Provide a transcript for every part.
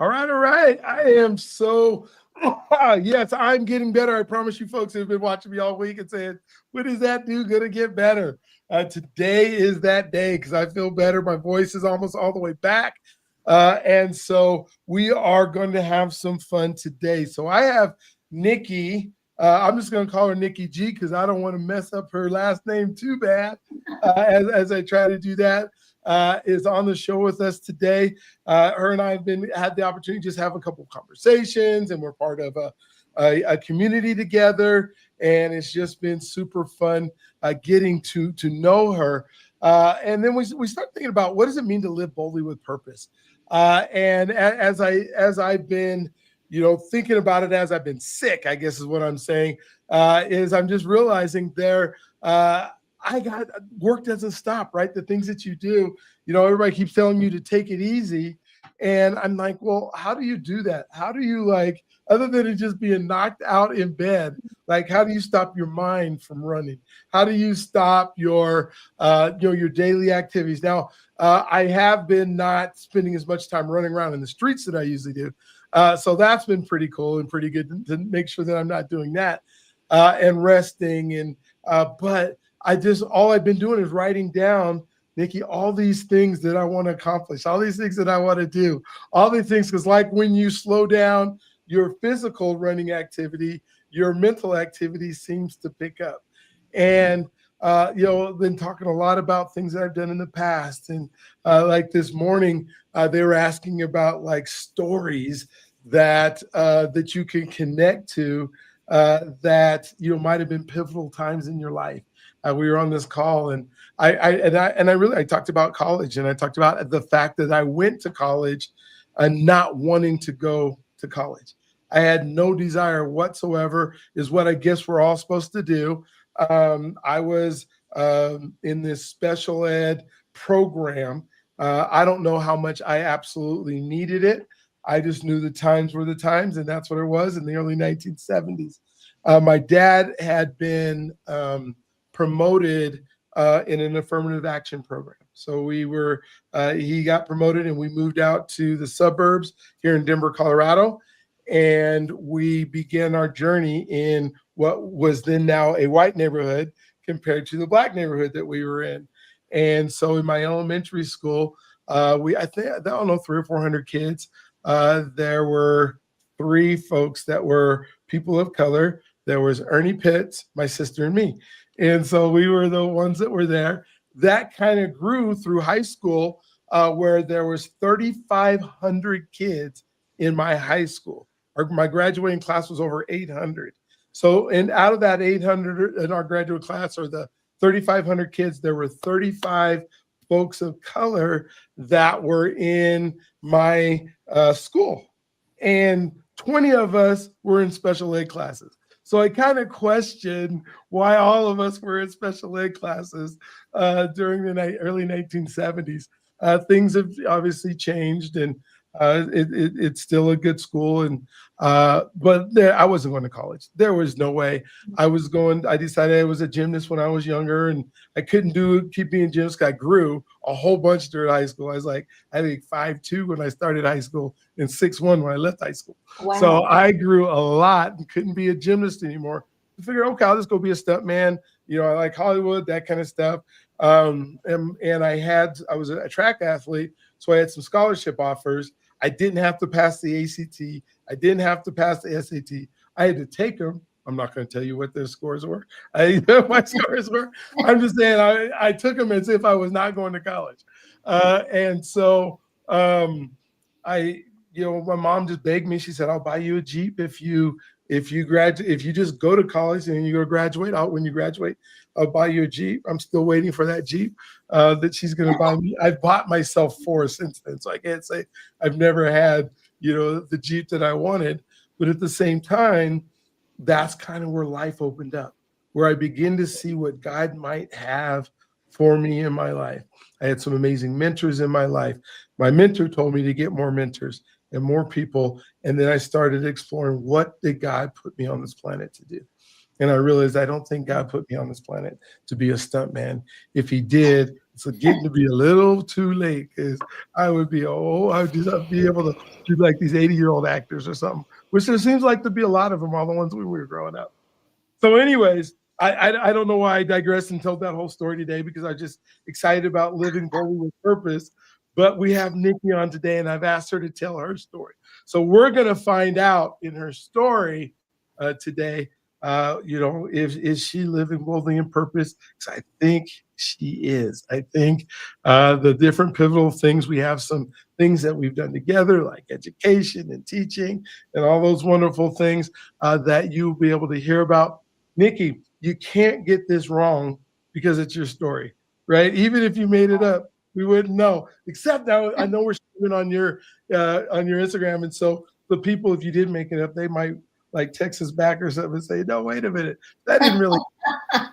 All right, all right. I am so, yes, I'm getting better. I promise you folks who've been watching me all week and saying, when is that dude going to get better? Today is that day because I feel better. My voice is almost all the way back. And so we are going to have some fun today. So I have Nikki. I'm just going to call her Nikki G because I don't want to mess up her last name too bad as I try to do that. Is on the show with us today. Her and I have had the opportunity to just have a couple of conversations, and we're part of a community together. And it's just been super fun getting to know her. And then we start thinking about what does it mean to live boldly with purpose. And as I've been, thinking about it as I've been sick, I guess is what I'm saying, is I'm just realizing work doesn't stop, right? The things that you do, everybody keeps telling you to take it easy. And I'm like, well, how do you do that? How do you other than it just being knocked out in bed, how do you stop your mind from running? How do you stop your daily activities? Now, I have been not spending as much time running around in the streets that I usually do. So that's been pretty cool and pretty good to make sure that I'm not doing that and resting. But all I've been doing is writing down, Nikki, all these things that I want to accomplish, all these things that I want to do, all these things. Because when you slow down your physical running activity, your mental activity seems to pick up. And, been talking a lot about things that I've done in the past. And like this morning, they were asking about stories that you can connect to that, might have been pivotal times in your life. We were on this call, and I talked about college, and I talked about the fact that I went to college and not wanting to go to college. I had no desire whatsoever, is what I guess we're all supposed to do. I was in this special ed program. I don't know how much I absolutely needed it. I just knew the times were the times, and that's what it was in the early 1970s. My dad had been promoted in an affirmative action program. So he got promoted, and we moved out to the suburbs here in Denver, Colorado. And we began our journey in what was then now a white neighborhood compared to the black neighborhood that we were in. And so in my elementary school, I don't know, 300 or 400 kids. There were 3 folks that were people of color. There was Ernie Pitts, my sister, and me. And so we were the ones that were there. That kind of grew through high school, where there was 3,500 kids in my high school. My graduating class was over 800. So, and out of that 800 in our graduate class, or the 3,500 kids, there were 35 folks of color that were in my school. And 20 of us were in special ed classes. So I kind of questioned why all of us were in special ed classes during the early 1970s. Things have obviously changed, and it's still a good school. But I wasn't going to college. There was no way. I decided I was a gymnast when I was younger, and I couldn't keep being a gymnast. I grew a whole bunch during high school. I think 5'2" when I started high school and 6'1" when I left high school. Wow. So I grew a lot and couldn't be a gymnast anymore. I figured, okay, I'll just go be a stunt man. I like Hollywood, that kind of stuff. And I was a track athlete, so I had some scholarship offers. I didn't have to pass the ACT. I didn't have to pass the SAT. I had to take them. I'm not going to tell you what their scores were. My scores were. I'm just saying I took them as if I was not going to college. And so my mom just begged me. She said, "I'll buy you a Jeep if you just go to college and you go graduate. When you graduate, I'll buy you a Jeep." I'm still waiting for that Jeep that she's going to buy me. I've bought myself 4 since then, so I can't say I've never had the Jeep that I wanted. But at the same time, that's kind of where life opened up, where I begin to see what God might have for me in my life. I had some amazing mentors in my life. My mentor told me to get more mentors and more people. And then I started exploring, what did God put me on this planet to do? And I realized I don't think God put me on this planet to be a stuntman. If he did, It's getting to be a little too late because I would just be able to do like these 80-year-old actors or something, which there seems like to be a lot of them, all the ones when we were growing up. So anyways, I don't know why I digressed and told that whole story today, because I'm just excited about living boldly with purpose. But we have Nikki on today, and I've asked her to tell her story. So we're going to find out in her story today, is she living boldly in purpose? Because I think she is. I think the different pivotal things, we have some things that we've done together, like education and teaching and all those wonderful things that you'll be able to hear about. Nikki, you can't get this wrong because it's your story, right? Even if you made it up, we wouldn't know. Except now, I know we're streaming on your Instagram, and so the people, if you did make it up, they might like text us back or something and say, "No, wait a minute, that didn't really." I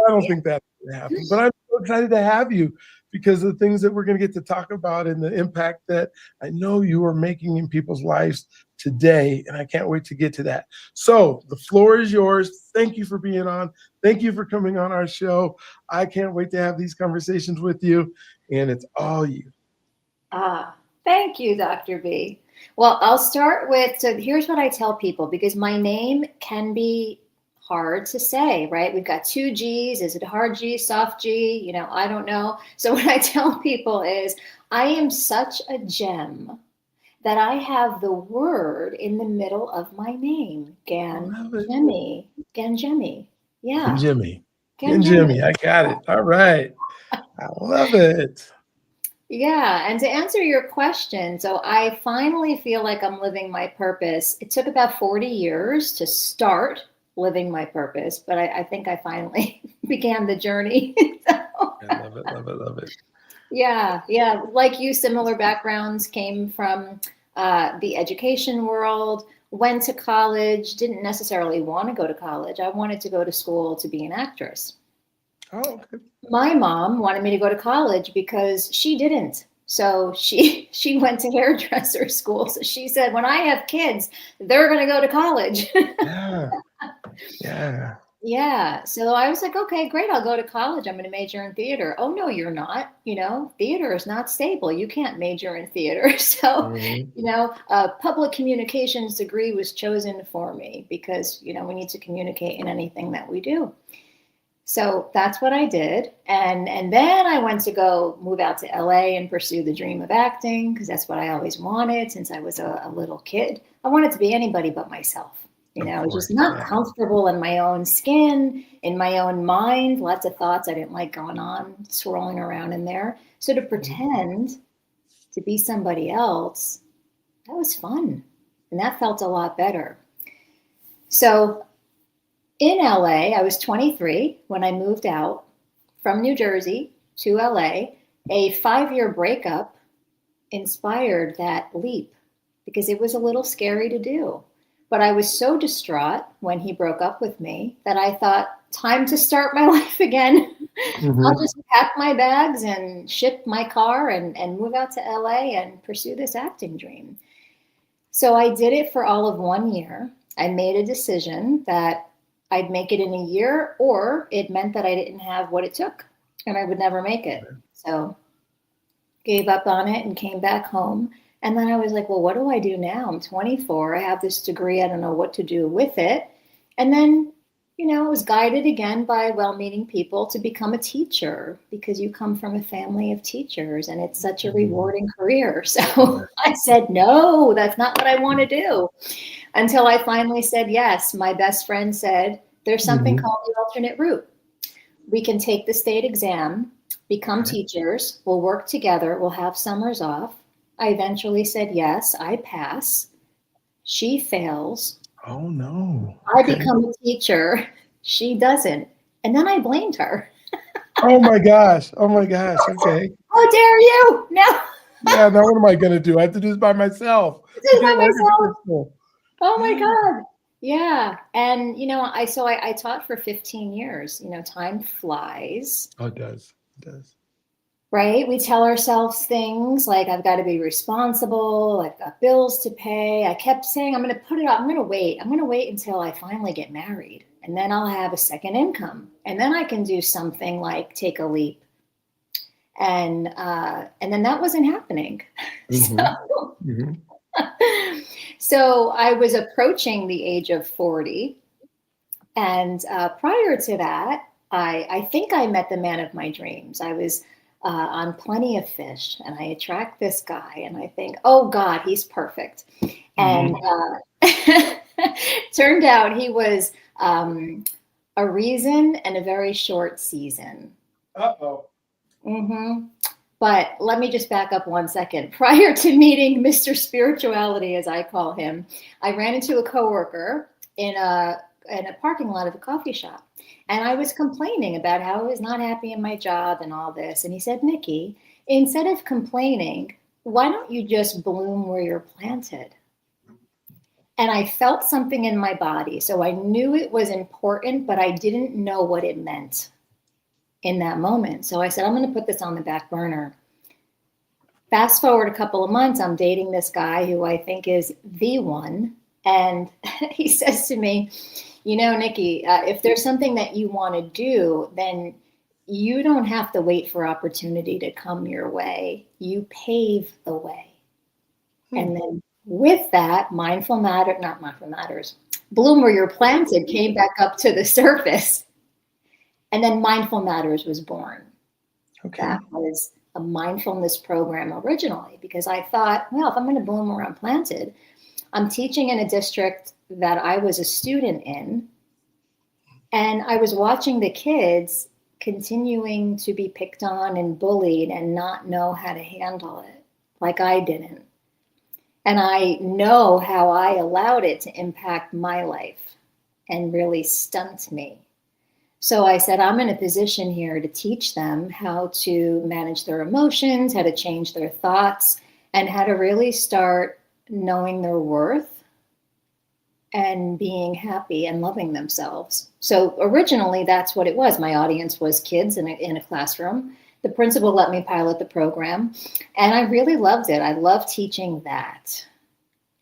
don't think that's going to happen, but I'm so excited to have you because of the things that we're going to get to talk about and the impact that I know you are making in people's lives today. And I can't wait to get to that. So the floor is yours. Thank you for being on. Thank you for coming on our show. I can't wait to have these conversations with you. And it's all you. Thank you, Dr. B. Well, I'll start with, so here's what I tell people, because my name can be hard to say, right? We've got 2 G's. Is it hard G, soft G? I don't know. So what I tell people is I am such a gem that I have the word in the middle of my name, Gangemi. Gangemi. Yeah. Gangemi. I got it. All right. I love it. Yeah. And to answer your question, so I finally feel like I'm living my purpose. It took about 40 years to start living my purpose, but I think I finally began the journey. I love it, love it, love it. Yeah. Like you, similar backgrounds, came from the education world, went to college, didn't necessarily want to go to college. I wanted to go to school to be an actress. Oh, okay. My mom wanted me to go to college because she didn't. So she went to hairdresser school. So she said, when I have kids, they're going to go to college. Yeah. Yeah. So I was like, okay, great. I'll go to college. I'm going to major in theater. Oh, no, you're not. Theater is not stable. You can't major in theater. So, public communications degree was chosen for me because, we need to communicate in anything that we do. So that's what I did. And then I went to go move out to LA and pursue the dream of acting, because that's what I always wanted since I was a little kid. I wanted to be anybody but myself. I was just not comfortable in my own skin, in my own mind, lots of thoughts I didn't like going on, swirling around in there. So to pretend to be somebody else, that was fun. And that felt a lot better. So in LA, I was 23 when I moved out from New Jersey to LA. A 5-year breakup inspired that leap because it was a little scary to do. But I was so distraught when he broke up with me that I thought, time to start my life again. I'll just pack my bags and ship my car and move out to LA and pursue this acting dream. So I did it for all of 1 year. I made a decision that I'd make it in a year, or it meant that I didn't have what it took and I would never make it. So gave up on it and came back home. And then I was like, well, what do I do now? I'm 24. I have this degree. I don't know what to do with it. And then, I was guided again by well-meaning people to become a teacher, because you come from a family of teachers and it's such a rewarding career. So I said, no, that's not what I want to do. Until I finally said yes. My best friend said, there's something called the alternate route. We can take the state exam, become teachers, we'll work together, we'll have summers off. I eventually said yes, I pass. She fails. Oh, no. I become a teacher. She doesn't. And then I blamed her. Oh, my gosh. Okay. How dare you? No. Yeah, now what am I going to do? I have to do this by myself. Oh, my God. Yeah. And, I taught for 15 years. Time flies. Oh, it does. Right? We tell ourselves things like, I've got to be responsible. I've got bills to pay. I kept saying, I'm going to put it off. I'm going to wait. I'm going to wait until I finally get married. And then I'll have a second income. And then I can do something like take a leap. And then that wasn't happening. Mm-hmm. So I was approaching the age of 40. And prior to that, I think I met the man of my dreams. I was on Plenty of Fish, and I attract this guy, and I think, oh God, he's perfect. And turned out he was a reason and a very short season. Uh-oh. Mm-hmm. But let me just back up 1 second. Prior to meeting Mr. Spirituality, as I call him, I ran into a coworker in a parking lot of a coffee shop. And I was complaining about how I was not happy in my job and all this. And he said, Nikki, instead of complaining, why don't you just bloom where you're planted? And I felt something in my body. So I knew it was important, but I didn't know what it meant in that moment. So I said, I'm going to put this on the back burner. Fast forward a couple of months, I'm dating this guy who I think is the one. And he says to me, you know, Nikki, if there's something that you want to do, then you don't have to wait for opportunity to come your way. You pave the way. And then with that, not mindful matters, bloom where you're planted came back up to the surface. And then Mindful Matters was born. Okay. That was a mindfulness program originally, because I thought, well, if I'm going to bloom where I'm planted, I'm teaching in a district that I was a student in, and I was watching the kids continuing to be picked on and bullied and not know how to handle it like I didn't. And I know how I allowed it to impact my life and really stunt me. So I said, I'm in a position here to teach them how to manage their emotions, how to change their thoughts, and how to really start knowing their worth and being happy and loving themselves. So originally, that's what it was. My audience was kids in a classroom. The principal let me pilot the program, and I really loved it. I love teaching that.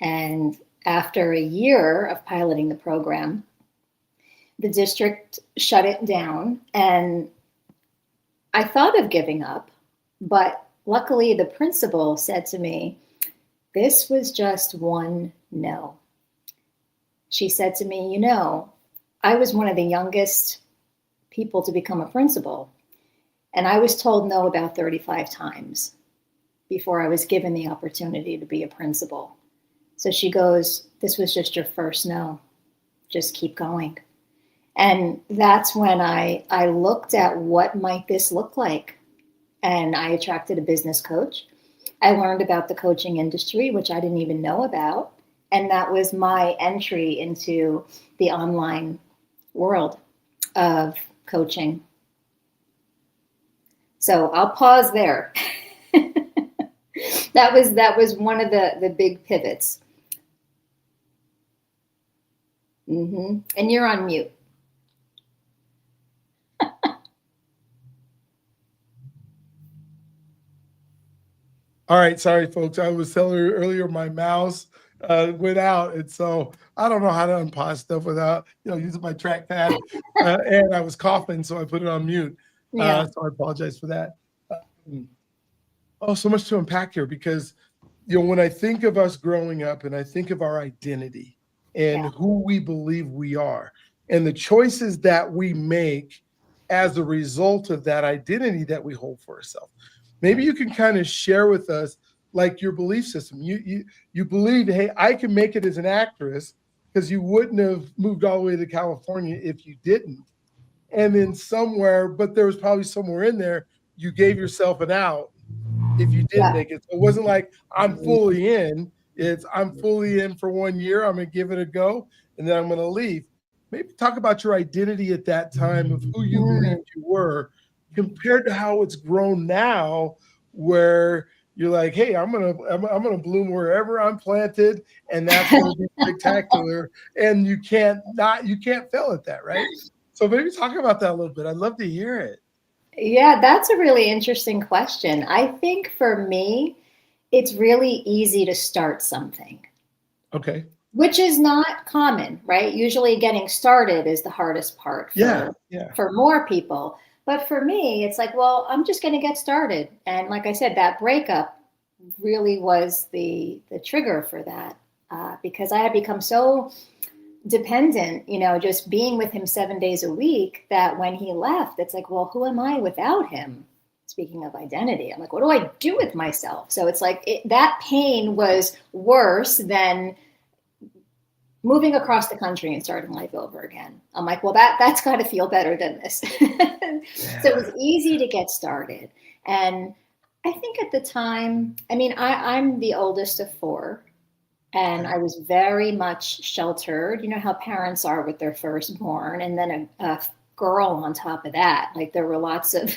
And after a year of piloting the program, the district shut it down, and I thought of giving up, but luckily the principal said to me, this was just one no. She said to me, you know, I was one of the youngest people to become a principal, and I was told no about 35 times before I was given the opportunity to be a principal. So she goes, this was just your first no. Just keep going. And that's when I looked at what might this look like. And I attracted a business coach. I learned about the coaching industry, which I didn't even know about. And that was my entry into the online world of coaching. So I'll pause there. That was one of the big pivots. And you're on mute. All right, sorry, folks. I was telling you earlier my mouse went out, and so I don't know how to unpause stuff without using my trackpad. And I was coughing, so I put it on mute. Yeah. So I apologize for that. So much to unpack here, because when I think of us growing up, and I think of our identity and who we believe we are, and the choices that we make as a result of that identity that we hold for ourselves. Maybe you can kind of share with us, like, your belief system. You believe, hey, I can make it as an actress, because you wouldn't have moved all the way to California if you didn't. And then but there was probably somewhere in there you gave yourself an out if you did make it. So it wasn't like I'm fully in. It's I'm fully in for 1 year. I'm going to give it a go, and then I'm going to leave. Maybe talk about your identity at that time of who you believed you were, compared to how it's grown now, where you're like, hey, I'm gonna bloom wherever I'm planted, and that's gonna be spectacular. And you can't fail at that, right? So maybe talk about that a little bit. I'd love to hear it. Yeah, that's a really interesting question. I think for me, it's really easy to start something. Okay. Which is not common, right? Usually getting started is the hardest part for more people. But for me, it's like, well, I'm just going to get started. And like I said, that breakup really was the trigger for that, because I had become so dependent, just being with him 7 days a week, that when he left, it's like, well, who am I without him? Speaking of identity, I'm like, what do I do with myself? So it's like that pain was worse than moving across the country and starting life over again. I'm like, well, that's got to feel better than this. So it was easy to get started. And I think at the time, I mean, I'm the oldest of four, and I was very much sheltered. You know how parents are with their firstborn, and then a girl on top of that. Like there were lots of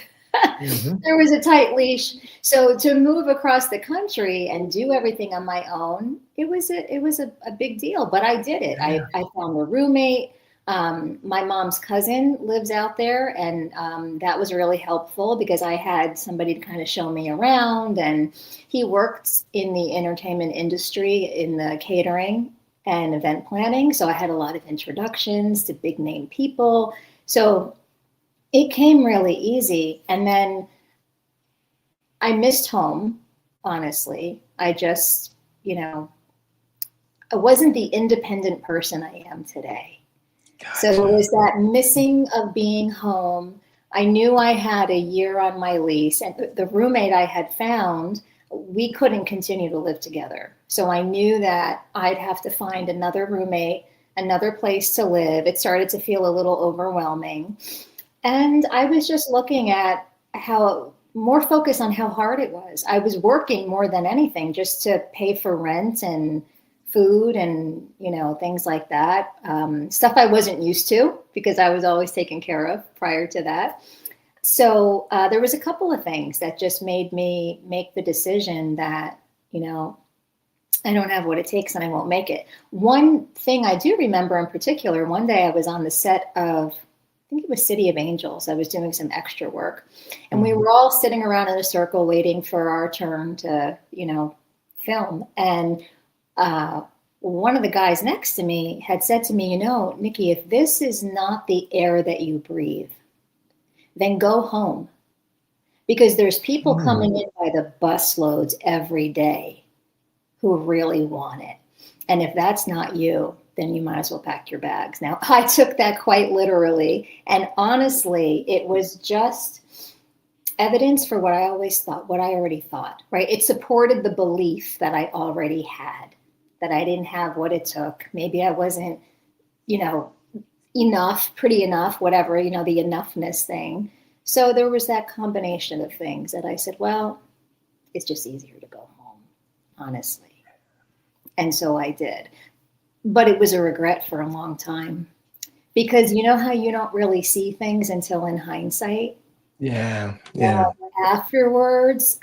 there was a tight leash. So to move across the country and do everything on my own, it was a big deal, but I did it. I found a roommate. My mom's cousin lives out there, and that was really helpful because I had somebody to kind of show me around, and he worked in the entertainment industry in the catering and event planning. So I had a lot of introductions to big name people. So it came really easy. And then I missed home, honestly. I just, I wasn't the independent person I am today. Gotcha. So it was that missing of being home. I knew I had a year on my lease, and the roommate I had found, we couldn't continue to live together. So I knew that I'd have to find another roommate, another place to live. It started to feel a little overwhelming. And I was just looking at more focused on how hard it was. I was working more than anything just to pay for rent and food and, things like that. Stuff I wasn't used to because I was always taken care of prior to that. So there was a couple of things that just made me make the decision that, I don't have what it takes and I won't make it. One thing I do remember in particular, one day I was on the set of, I think it was City of Angels. I was doing some extra work, and we were all sitting around in a circle waiting for our turn to, film. And one of the guys next to me had said to me, Nikki, if this is not the air that you breathe, then go home, because there's people coming in by the busloads every day who really want it. And if that's not you, then you might as well pack your bags. Now, I took that quite literally. And honestly, it was just evidence for what I already thought, right? It supported the belief that I already had, that I didn't have what it took. Maybe I wasn't, enough, pretty enough, whatever, the enoughness thing. So there was that combination of things that I said, well, it's just easier to go home, honestly. And so I did. But it was a regret for a long time, because you know how you don't really see things until in hindsight? Yeah. Afterwards,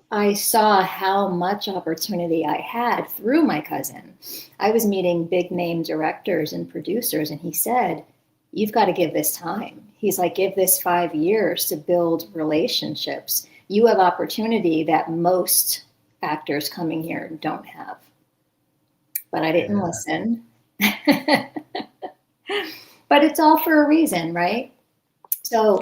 I saw how much opportunity I had through my cousin. I was meeting big name directors and producers, and he said, you've got to give this time. He's like, give this 5 years to build relationships. You have opportunity that most actors coming here don't have. But I didn't listen. But it's all for a reason, right? So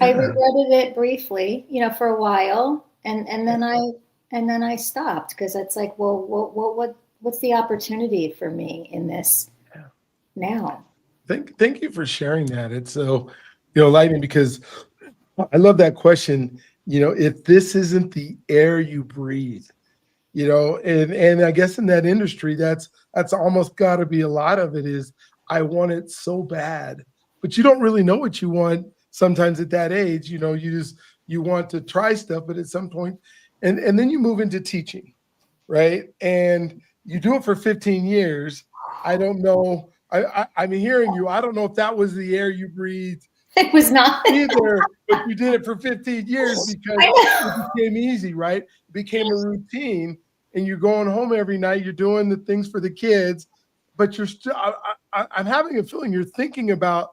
I regretted it briefly, for a while, and then I stopped, because it's like, well, what's the opportunity for me in this now? Thank you for sharing that. It's so enlightening, because I love that question. If this isn't the air you breathe, and I guess in that industry, that's almost got to be a lot of it is, I want it so bad, but you don't really know what you want sometimes at that age. You want to try stuff, but at some point, and then you move into teaching, right? And you do it for 15 years. I don't know. I'm hearing you. I don't know if that was the air you breathed. It was not either, but you did it for 15 years because it became easy, right? It became a routine, and you're going home every night. You're doing the things for the kids, but you're still. I'm having a feeling you're thinking about,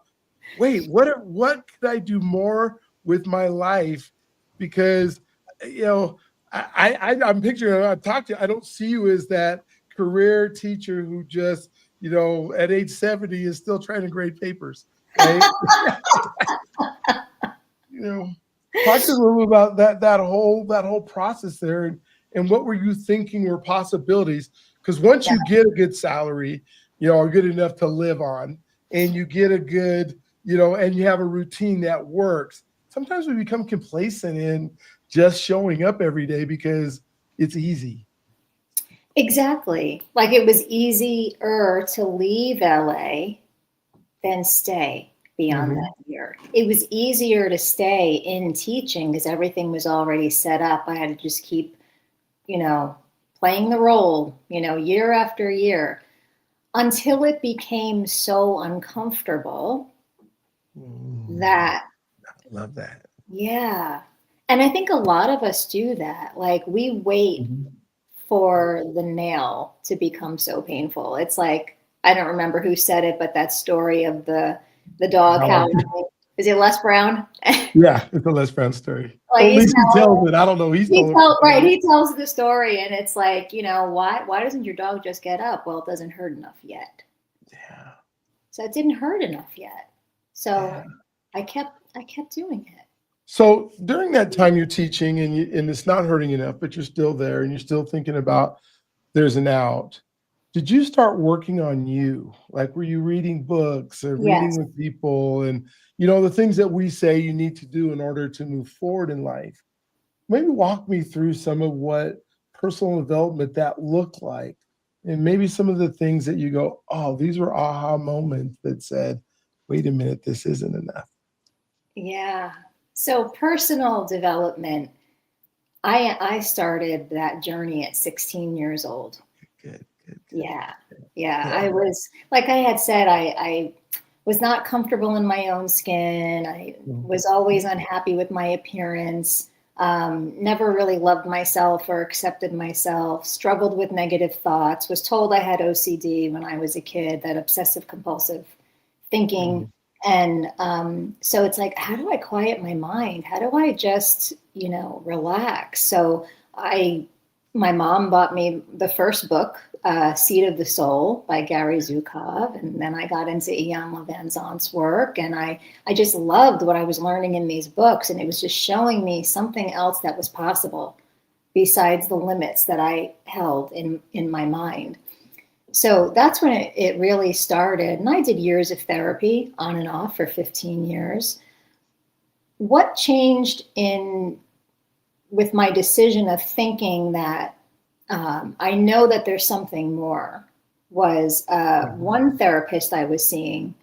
wait, what could I do more with my life? Because I'm picturing. I've talked to you. I don't see you as that career teacher who just at age 70 is still trying to grade papers, right? Talk to us a little bit about that whole process there, and what were you thinking were possibilities? Because once you get a good salary, or good enough to live on, and you get a good, and you have a routine that works, sometimes we become complacent in just showing up every day because it's easy. Exactly. Like it was easier to leave LA than stay beyond that year. It was easier to stay in teaching because everything was already set up. I had to just keep, playing the role, year after year, until it became so uncomfortable that. I love that. Yeah. And I think a lot of us do that. Like we wait for the nail to become so painful. It's like, I don't remember who said it, but that story of the dog howling. Is it Les Brown? Yeah, it's a Les Brown story. Like at least he tells it. I don't know. He tells the story, and it's like, why doesn't your dog just get up? Well, it doesn't hurt enough yet. Yeah. So it didn't hurt enough yet. So I kept doing it. So during that time you're teaching and it's not hurting enough, but you're still there and you're still thinking about there's an out. Did you start working on you? Like, were you reading books or reading with people and, the things that we say you need to do in order to move forward in life? Maybe walk me through some of what personal development that looked like, and maybe some of the things that you go, oh, these were aha moments that said, wait a minute, this isn't enough. Yeah. So personal development, I started that journey at 16 years old. Good. Yeah. I was, like I had said, I was not comfortable in my own skin. I was always unhappy with my appearance, never really loved myself or accepted myself, struggled with negative thoughts, was told I had OCD when I was a kid, that obsessive compulsive thinking. And so it's like, how do I quiet my mind? How do I just, relax? So my mom bought me the first book, Seed of the Soul by Gary Zukov. And then I got into Ian Levanzant's work, and I just loved what I was learning in these books. And it was just showing me something else that was possible besides the limits that I held in my mind. So that's when it really started. And I did years of therapy on and off for 15 years. What changed with my decision of thinking that I know that there's something more was one therapist I was seeing.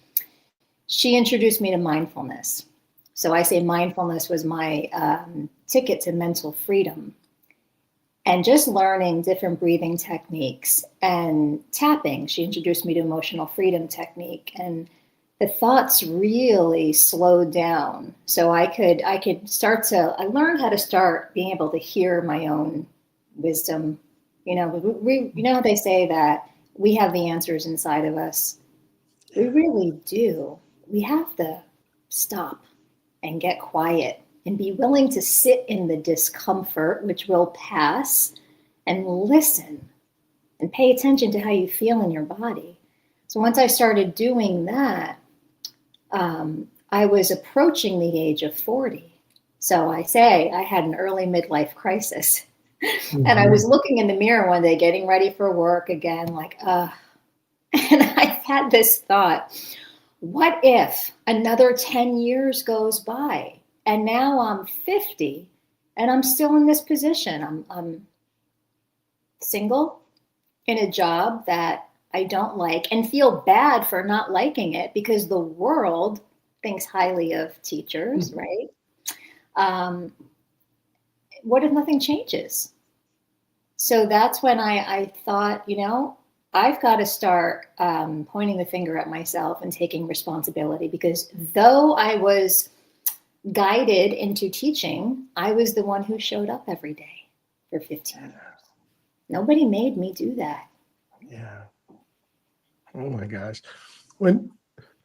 She introduced me to mindfulness. So I say mindfulness was my ticket to mental freedom. And just learning different breathing techniques and tapping. She introduced me to emotional freedom technique, and the thoughts really slowed down. So I could I learned how to start being able to hear my own wisdom. How they say that we have the answers inside of us. We really do. We have to stop and get quiet and be willing to sit in the discomfort, which will pass, and listen and pay attention to how you feel in your body. So once I started doing that, I was approaching the age of 40. So I say I had an early midlife crisis. And I was looking in the mirror one day, getting ready for work again, like, and I had this thought, what if another 10 years goes by? And now I'm 50 and I'm still in this position. I'm single in a job that I don't like and feel bad for not liking it because the world thinks highly of teachers, right? What if nothing changes? So that's when I thought, I've got to start pointing the finger at myself and taking responsibility, because though I was guided into teaching, I was the one who showed up every day for 15 years. Nobody made me do that. Yeah. Oh my gosh. One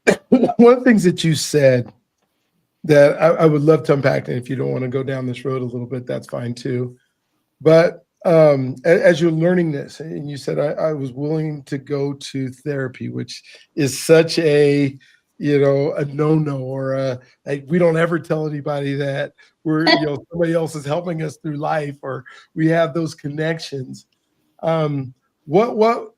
of the things that you said that I would love to unpack, and if you don't want to go down this road a little bit, that's fine too. But as you're learning this, and you said I was willing to go to therapy, which is such a a no-no, or like we don't ever tell anybody that somebody else is helping us through life, or we have those connections. Um, what was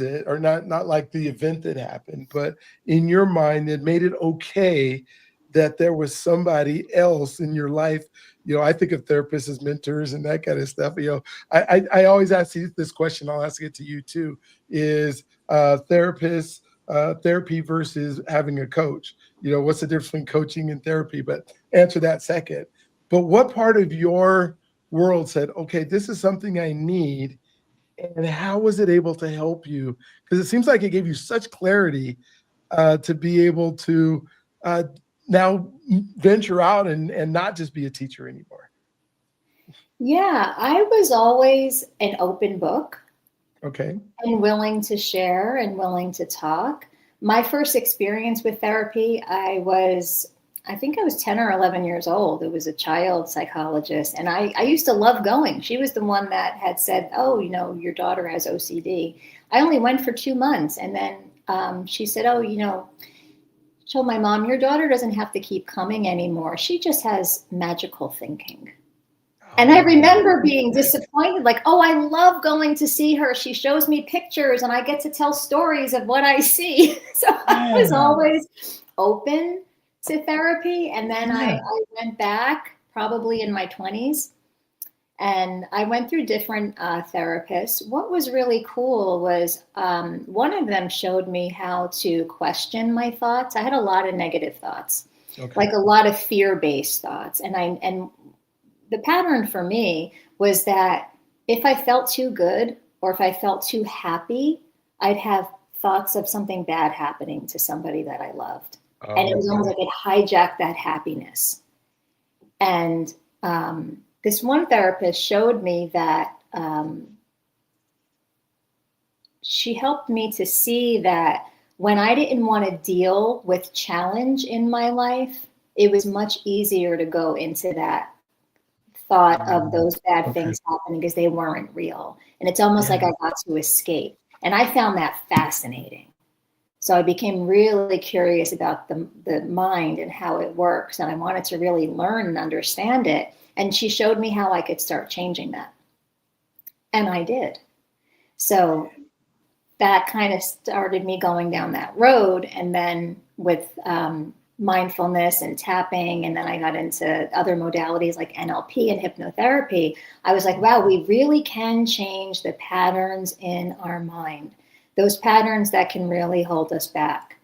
it, or not like the event that happened, but in your mind that made it okay that there was somebody else in your life? I think of therapists as mentors and that kind of stuff. I always ask you this question. I'll ask it to you too. Is therapy versus having a coach? What's the difference between coaching and therapy? But answer that second. But what part of your world said, okay, this is something I need, and how was it able to help you? Because it seems like it gave you such clarity to be able to uh, now venture out and not just be a teacher anymore. Yeah, I was always an open book. Okay. And willing to share and willing to talk. My first experience with therapy, I think I was 10 or 11 years old. It was a child psychologist. And I used to love going. She was the one that had said, oh, your daughter has OCD. I only went for 2 months. And then she said, oh, told my mom, your daughter doesn't have to keep coming anymore. She just has magical thinking. And I remember being disappointed, like, oh, I love going to see her. She shows me pictures and I get to tell stories of what I see. So I was always open to therapy. And then I went back probably in my 20s, and I went through different therapists. What was really cool was one of them showed me how to question my thoughts. I had a lot of negative thoughts, like a lot of fear-based thoughts. And the pattern for me was that if I felt too good or if I felt too happy, I'd have thoughts of something bad happening to somebody that I loved. And it was almost like it hijacked that happiness. And this one therapist showed me that she helped me to see that when I didn't want to deal with challenge in my life, it was much easier to go into that thought of those bad things happening because they weren't real. And it's almost like I got to escape. And I found that fascinating. So I became really curious about the mind and how it works. And I wanted to really learn and understand it. And she showed me how I could start changing that. And I did. So that kind of started me going down that road. And then with mindfulness and tapping, and then I got into other modalities like NLP and hypnotherapy, I was like, wow, we really can change the patterns in our mind, those patterns that can really hold us back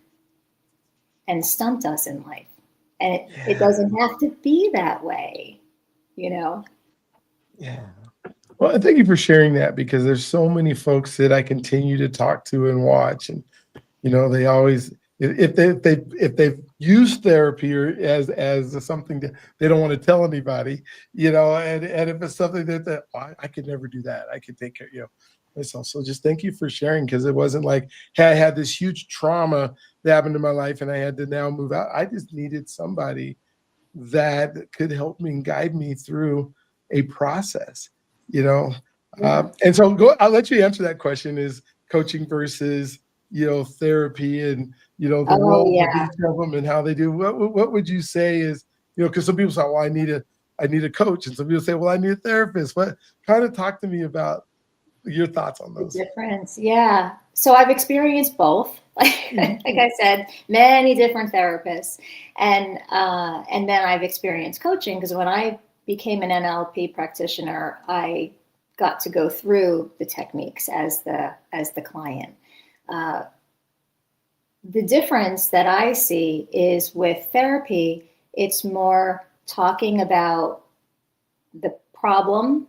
and stunt us in life. And it doesn't have to be that way, Yeah. Well, thank you for sharing that, because there's so many folks that I continue to talk to and watch, and they always, if they've used therapy or as something that they don't want to tell anybody, and if it's something that I could never do that, I could take care of myself. So just thank you for sharing, because it wasn't like, hey, I had this huge trauma that happened in my life and I had to now move out. I just needed somebody that could help me and guide me through a process, and so I'll let you answer that question: is coaching versus therapy, and the role of each of them and how they do. What would you say is, because some people say, well, I need a coach, and some people say, well, I need a therapist. What kind of talk to me about your thoughts on those? The difference. Yeah. So I've experienced both. Like I said, many different therapists. And then I've experienced coaching, because when I became an NLP practitioner, I got to go through the techniques as the client. The difference that I see is with therapy, it's more talking about the problem,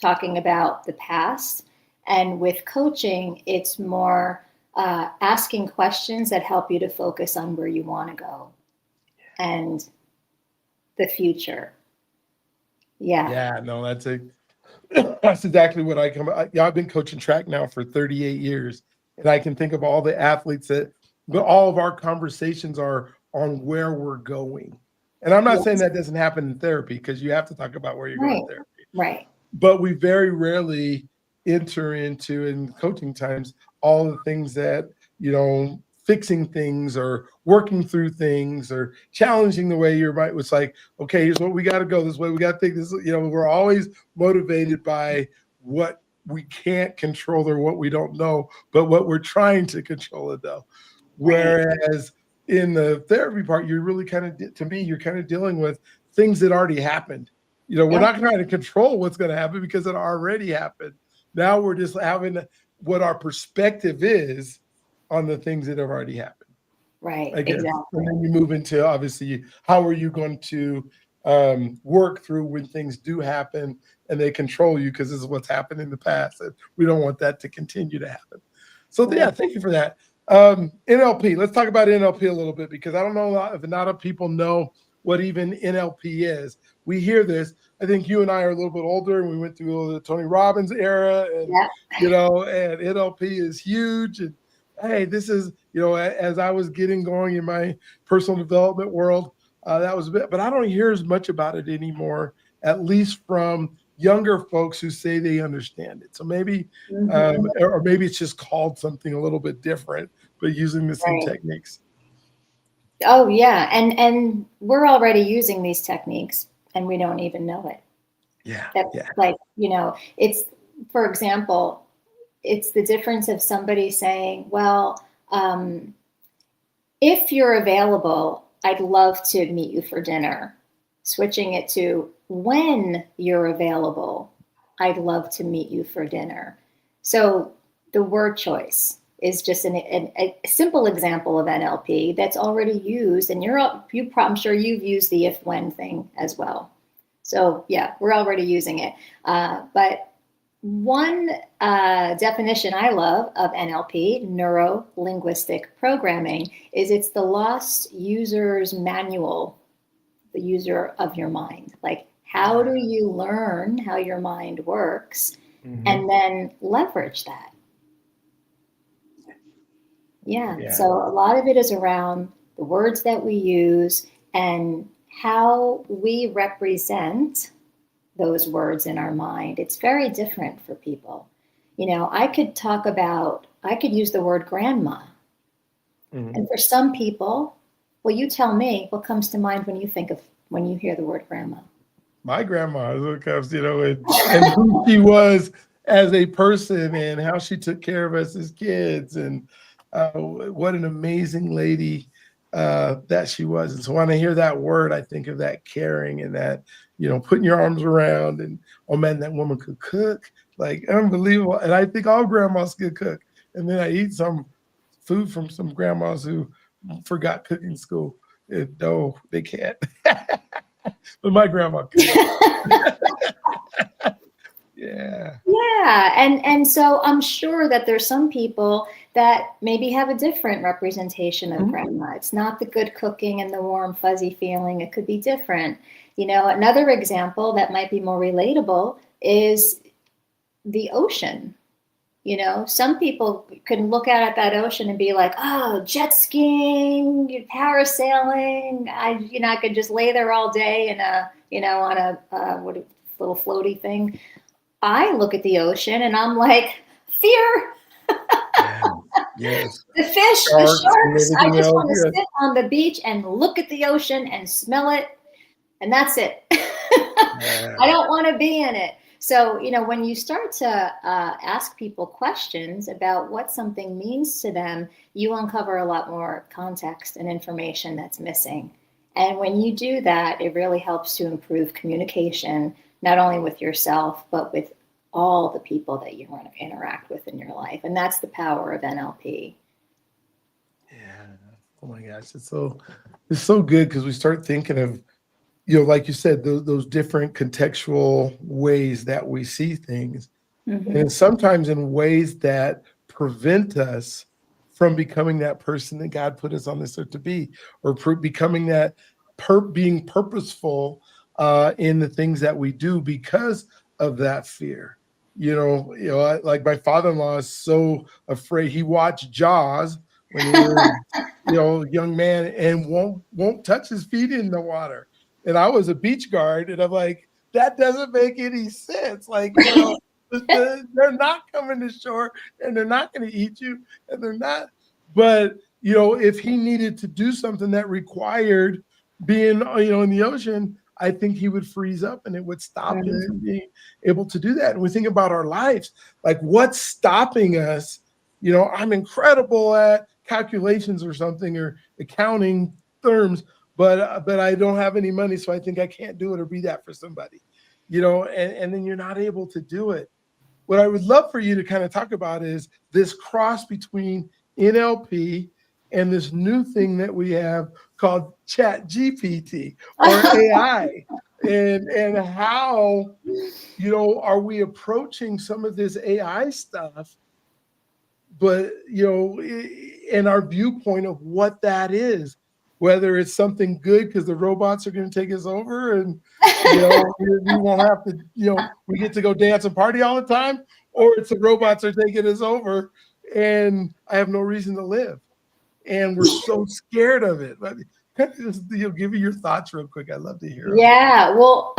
talking about the past. And with coaching, it's more asking questions that help you to focus on where you want to go and the future. Yeah, no, that's exactly what I've been coaching track now for 38 years. And I can think of all the athletes but all of our conversations are on where we're going. And I'm not saying that doesn't happen in therapy, because you have to talk about where you're going in therapy. Right. But we very rarely enter into, in coaching times, all the things that, fixing things or working through things or challenging the way your mind was like, okay, here's what we got to go this way. We got to think this, we're always motivated by what we can't control or what we don't know, but what we're trying to control it though. Whereas in the therapy part, you're really to me, you're kind of dealing with things that already happened. We're not trying to control what's going to happen because it already happened. Now we're just having what our perspective is on the things that have already happened. Right. I guess. Exactly. And then you move into, obviously, how are you going to work through when things do happen and they control you, because this is what's happened in the past. And we don't want that to continue to happen. So yeah, thank you for that. NLP, let's talk about NLP a little bit, because I don't know if a lot of people know what even NLP is. We hear this. I think you and I are a little bit older, and we went through the Tony Robbins era, and and NLP is huge. And hey, this is, as I was getting going in my personal development world, that was a bit, but I don't hear as much about it anymore, at least from younger folks who say they understand it. So maybe, or maybe it's just called something a little bit different, but using the same techniques. Oh yeah. And we're already using these techniques and we don't even know it. Like, it's, for example, it's the difference of somebody saying, well, if you're available, I'd love to meet you for dinner. Switching it to, when you're available, I'd love to meet you for dinner. So the word choice is just a simple example of NLP that's already used. And I'm sure you've used the if-when thing as well. So yeah, we're already using it. But one definition I love of NLP, neuro-linguistic programming, is it's the lost user's manual, the user of your mind. Like, how do you learn how your mind works and then leverage that? So a lot of it is around the words that we use and how we represent those words in our mind. It's very different for people. I could use the word grandma. And for some people, well, you tell me what comes to mind when you hear the word grandma. My grandma is what comes, and who she was as a person and how she took care of us as kids, and what an amazing lady that she was. And so when I hear that word, I think of that caring and that, putting your arms around, and oh man, that woman could cook, like unbelievable. And I think all grandmas could cook. And then I eat some food from some grandmas who forgot cooking school. And no, they can't. But my grandma could. And so I'm sure that there's some people that maybe have a different representation of grandma. It's not the good cooking and the warm fuzzy feeling. It could be different. Another example that might be more relatable is the ocean. Some people can look out at that ocean and be like, oh, jet skiing, parasailing. I could just lay there all day in on a little floaty thing. I look at the ocean and I'm like, fear. Yes. The fish, the sharks. I just want to sit on the beach and look at the ocean and smell it. And that's it. I don't want to be in it. So, when you start to ask people questions about what something means to them, you uncover a lot more context and information that's missing. And when you do that, it really helps to improve communication, not only with yourself, but with all the people that you want to interact with in your life. And that's the power of NLP. Yeah. Oh my gosh. It's so good, because we start thinking of, like you said, those different contextual ways that we see things. And sometimes in ways that prevent us from becoming that person that God put us on this earth to be, or becoming that being purposeful in the things that we do because of that fear. Like my father-in-law is so afraid. He watched Jaws when he was, a young man, and won't touch his feet in the water. And I was a beach guard, and I'm like, that doesn't make any sense. Like, they're not coming to shore, and they're not going to eat you, and they're not. But if he needed to do something that required being, in the ocean, I think he would freeze up and it would stop him from being able to do that. And we think about our lives, like what's stopping us? I'm incredible at calculations or something or accounting terms, but I don't have any money, so I think I can't do it or be that for somebody, and then you're not able to do it. What I would love for you to kind of talk about is this cross between NLP and this new thing that we have called Chat GPT or AI, and how are we approaching some of this AI stuff, but in our viewpoint of what that is, whether it's something good because the robots are going to take us over and we won't have to, we get to go dance and party all the time, or it's the robots are taking us over and I have no reason to live. And we're so scared of it. Kind of just, give me your thoughts real quick. I'd love to hear them. Yeah, well,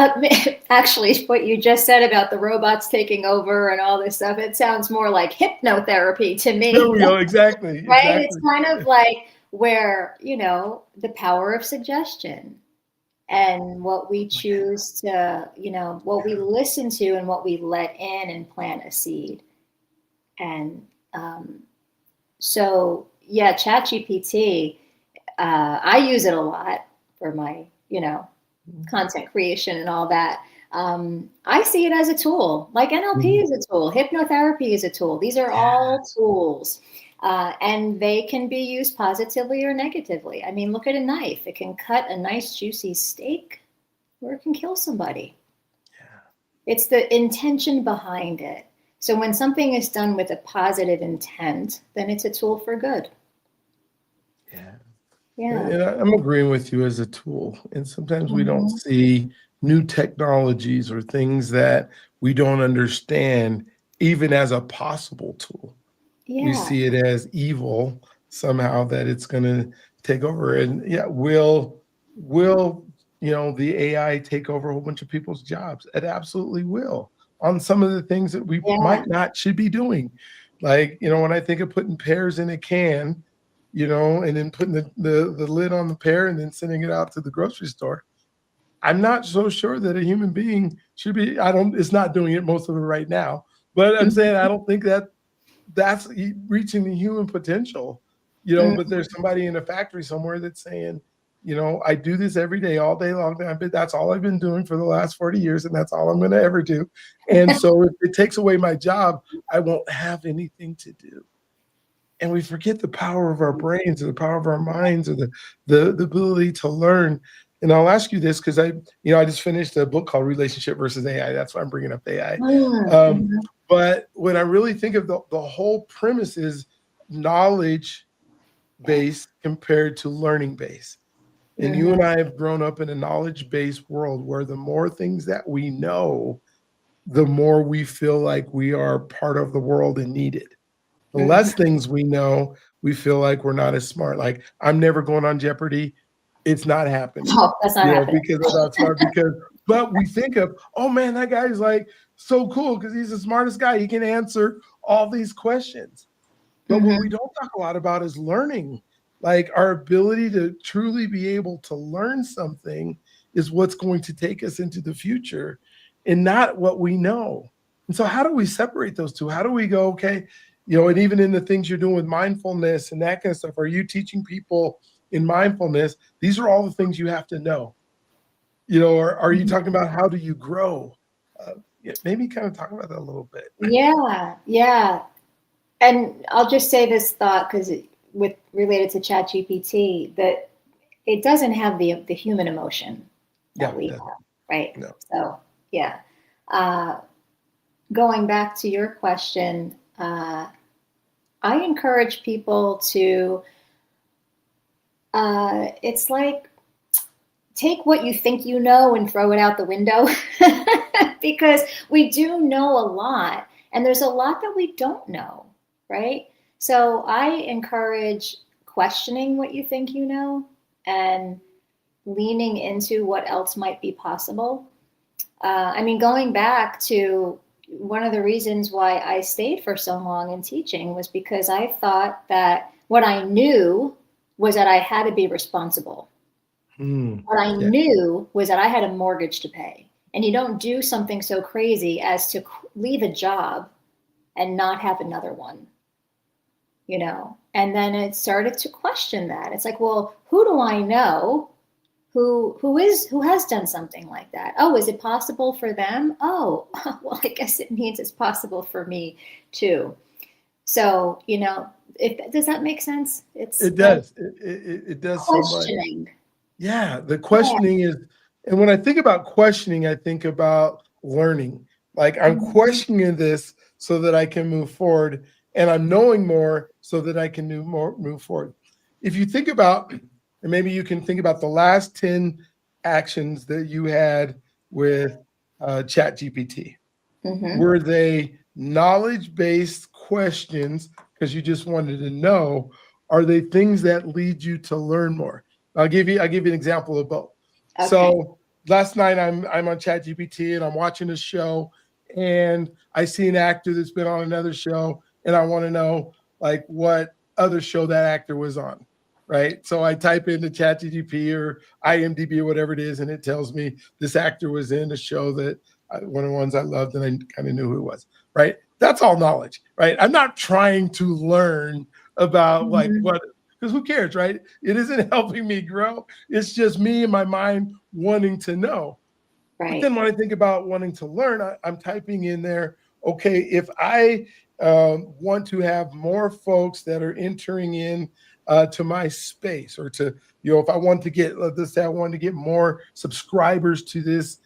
actually, what you just said about the robots taking over and all this stuff, it sounds more like hypnotherapy to me. There we go. Exactly. Right? Exactly. It's kind of like where, the power of suggestion and what we choose to, what we listen to and what we let in and plant a seed. And so, yeah, ChatGPT, I use it a lot for my, content creation and all that. I see it as a tool, like NLP is a tool, hypnotherapy is a tool. These are all tools. And they can be used positively or negatively. I mean, look at a knife. It can cut a nice, juicy steak, or it can kill somebody. Yeah. It's the intention behind it. So when something is done with a positive intent, then it's a tool for good. Yeah. And I'm agreeing with you as a tool. And sometimes we don't see new technologies or things that we don't understand, even as a possible tool. Yeah. We see it as evil somehow, that it's going to take over. And will the AI take over a whole bunch of people's jobs? It absolutely will, on some of the things that we should be doing. Like, when I think of putting pears in a can, and then putting the lid on the pear and then sending it out to the grocery store, I'm not so sure that a human being should be, it's not doing it, most of it right now, but I'm saying, I don't think that's reaching the human potential, but there's somebody in a factory somewhere that's saying, I do this every day, all day long. That's all I've been doing for the last 40 years. And that's all I'm going to ever do. And so if it takes away my job, I won't have anything to do. And we forget the power of our brains, or the power of our minds, or the ability to learn. And I'll ask you this, because I just finished a book called Relationship versus AI. That's why I'm bringing up AI. But when I really think of the whole premise is knowledge based compared to learning based. And you and I have grown up in a knowledge based world where the more things that we know, the more we feel like we are part of the world and needed. The less things we know, we feel like we're not as smart. Like, I'm never going on Jeopardy. It's not happening. Oh, that's not happening. Because I'm not smart. But we think of, oh man, that guy's like so cool because he's the smartest guy. He can answer all these questions. But what we don't talk a lot about is learning. Like, our ability to truly be able to learn something is what's going to take us into the future, and not what we know. And so how do we separate those two? How do we go, okay, and even in the things you're doing with mindfulness and that kind of stuff, are you teaching people in mindfulness, these are all the things you have to know? Or are you talking about how do you grow? Maybe kind of talk about that a little bit. Yeah. And I'll just say this thought, because related to ChatGPT, that it doesn't have the human emotion that we have, right? No. So, yeah. Going back to your question, I encourage people to, it's like, take what you think you know and throw it out the window, because we do know a lot, and there's a lot that we don't know, right? So I encourage questioning what you think you know and leaning into what else might be possible. Going back to one of the reasons why I stayed for so long in teaching was because I thought that What I knew was that I had to be responsible. What I knew was that I had a mortgage to pay. And you don't do something so crazy as to leave a job and not have another one, you know? And then it started to question that. It's like, well, who do I know who has done something like that? Oh, is it possible for them? Oh, well, I guess it means it's possible for me too. So, you know, does that make sense? It does. It does so much. Questioning. Yeah, the questioning is, and when I think about questioning, I think about learning. Like I'm questioning this so that I can move forward, and I'm knowing more so that I can move forward. If you think about, and maybe you can think about the last 10 actions that you had with ChatGPT. Were they knowledge-based questions because you just wanted to know? Are they things that lead you to learn more? I'll give you an example of both. Okay. So last night I'm on ChatGPT and I'm watching a show and I see an actor that's been on another show and I want to know like what other show that actor was on, right? So I type into ChatGPT or IMDb or whatever it is, and it tells me this actor was in a show that one of the ones I loved and I kind of knew who it was, right? That's all knowledge, right? I'm not trying to learn about like what, because who cares, right? It isn't helping me grow. It's just me in my mind wanting to know. Right. But then when I think about wanting to learn, I'm typing in there, okay, if I want to have more folks that are entering in to my space, or to, you know, if I want to get, let's say I want to get more subscribers to this,